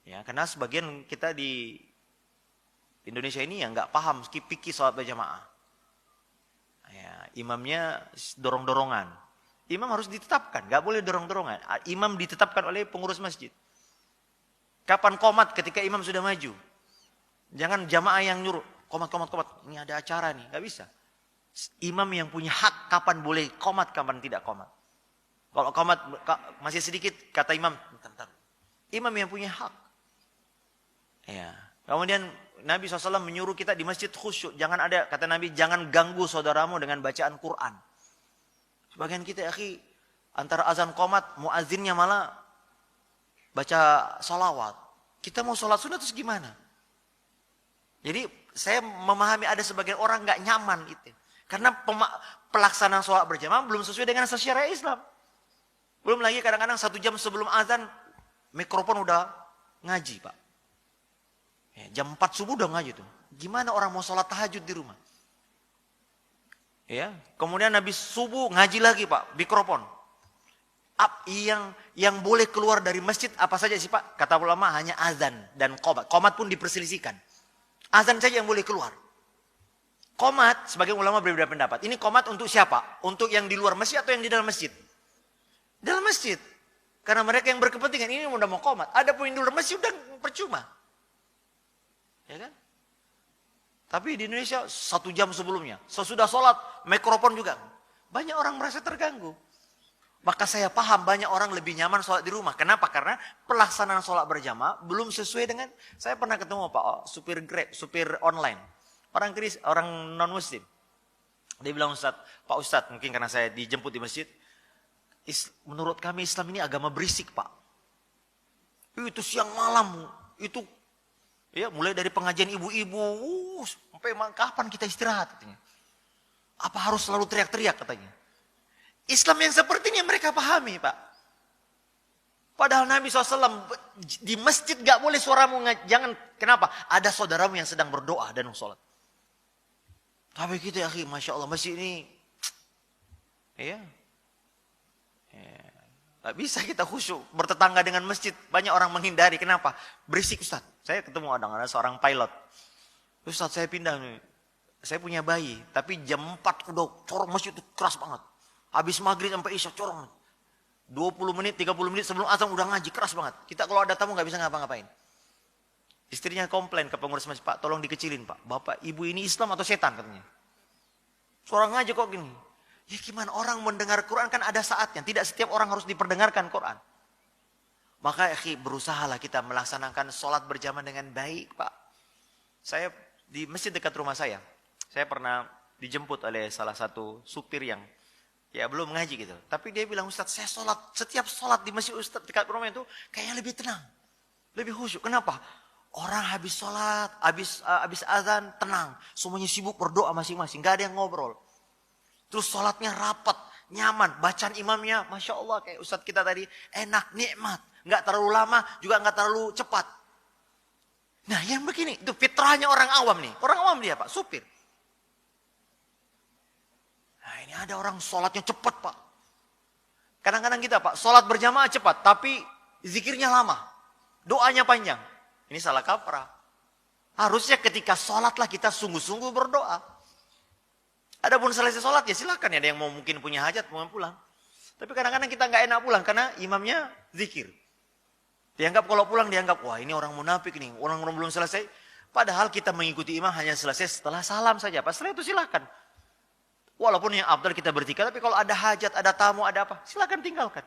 Ya, karena sebagian kita di Indonesia ini yang nggak paham fikih sholat berjamaah. Ya, imamnya dorong-dorongan. Imam harus ditetapkan, nggak boleh dorong-dorongan. Imam ditetapkan oleh pengurus masjid. Kapan qomat? Ketika imam sudah maju. Jangan jamaah yang nyuruh, qomat. Ini ada acara nih, nggak bisa. Imam yang punya hak kapan boleh qomat, kapan tidak qomat. Kalau qomat masih sedikit, kata imam, bentar. Imam yang punya hak. Ya. Kemudian Nabi SAW menyuruh kita di masjid khusyuk. Jangan ada, kata Nabi, jangan ganggu saudaramu dengan bacaan Quran. Sebagian kita, akhi, antara azan qomat, muazzinnya malah baca salawat. Kita mau sholat sunat terus gimana? Jadi saya memahami ada sebagian orang nggak nyaman itu. Karena pelaksanaan sholat berjamaah belum sesuai dengan syariat Islam. Belum lagi kadang-kadang 1 jam sebelum azan, mikrofon udah ngaji, Pak. Ya, jam 4 subuh udah ngaji tuh. Gimana orang mau sholat tahajud di rumah? Ya, kemudian habis subuh ngaji lagi, Pak, mikrofon. Yang boleh keluar dari masjid apa saja sih, Pak? Kata ulama hanya azan dan qomat. Qomat pun diperselisihkan. Azan saja yang boleh keluar. Qomat, sebagai ulama berbeda pendapat. Ini qomat untuk siapa? Untuk yang di luar masjid atau yang di dalam masjid? Dalam masjid. Karena mereka yang berkepentingan ini udah mau qomat. Ada pun yang di luar masjid udah percuma. Ya kan? Tapi di Indonesia 1 jam sebelumnya, sesudah sholat, mikrofon juga. Banyak orang merasa terganggu. Maka saya paham banyak orang lebih nyaman sholat di rumah. Kenapa? Karena pelaksanaan sholat berjamaah belum sesuai dengan, saya pernah ketemu Pak, supir Grab, supir online. Orang non-muslim. Dia bilang, Pak Ustadz, mungkin karena saya dijemput di masjid, menurut kami Islam ini agama berisik, Pak. Itu siang malam, itu ya mulai dari pengajian ibu-ibu, sampai kapan kita istirahat katanya. Apa harus selalu teriak-teriak katanya. Islam yang seperti ini mereka pahami, Pak. Padahal Nabi SAW di masjid gak boleh suaramu, jangan, kenapa? Ada saudaramu yang sedang berdoa dan sholat. Tapi kita ya, Masya Allah, masjid ini, ya, gak bisa kita khusyuk, bertetangga dengan masjid. Banyak orang menghindari, kenapa? Berisik, Ustaz. Saya ketemu ada seorang pilot. Ustaz, saya pindah nih. Saya punya bayi, tapi jam 4 udah corong masjid itu keras banget. Habis maghrib sampai isya corong. 20 menit, 30 menit sebelum azan udah ngaji, keras banget. Kita kalau ada tamu gak bisa ngapa-ngapain. Istrinya komplain ke pengurus masjid, Pak, tolong dikecilin, Pak. Bapak, ibu ini Islam atau setan katanya. Suara ngaji kok gini. Ya gimana, orang mendengar Quran kan ada saatnya. Tidak setiap orang harus diperdengarkan Quran. Maka berusahalah kita melaksanakan sholat berjamaah dengan baik, Pak. Saya di masjid dekat rumah saya pernah dijemput oleh salah satu supir yang ya belum ngaji gitu. Tapi dia bilang, Ustaz, saya setiap sholat di masjid Ustaz dekat rumah itu kayaknya lebih tenang. Lebih khusyuk. Kenapa? Orang habis sholat, habis azan, tenang. Semuanya sibuk berdoa masing-masing. Gak ada yang ngobrol. Terus sholatnya rapat, nyaman. Bacaan imamnya, Masya Allah, kayak Ustaz kita tadi, enak, nikmat. Gak terlalu lama, juga gak terlalu cepat. Nah yang begini, itu fitrahnya orang awam nih. Orang awam dia, Pak, supir. Nah ini ada orang sholatnya cepat, Pak. Kadang-kadang kita, Pak, sholat berjamaah cepat, tapi zikirnya lama. Doanya panjang. Ini salah kaprah. Harusnya ketika sholatlah kita sungguh-sungguh berdoa. Adapun selesai sholat ya silakan ya, ada yang mau mungkin punya hajat mau pulang. Tapi kadang-kadang kita nggak enak pulang karena imamnya zikir. Dianggap kalau pulang dianggap, wah ini orang munafik nih, orang belum selesai. Padahal kita mengikuti imam hanya selesai setelah salam saja. Pas setelah itu silakan. Walaupun yang abdal kita bertiga, tapi kalau ada hajat, ada tamu, ada apa, silakan tinggalkan.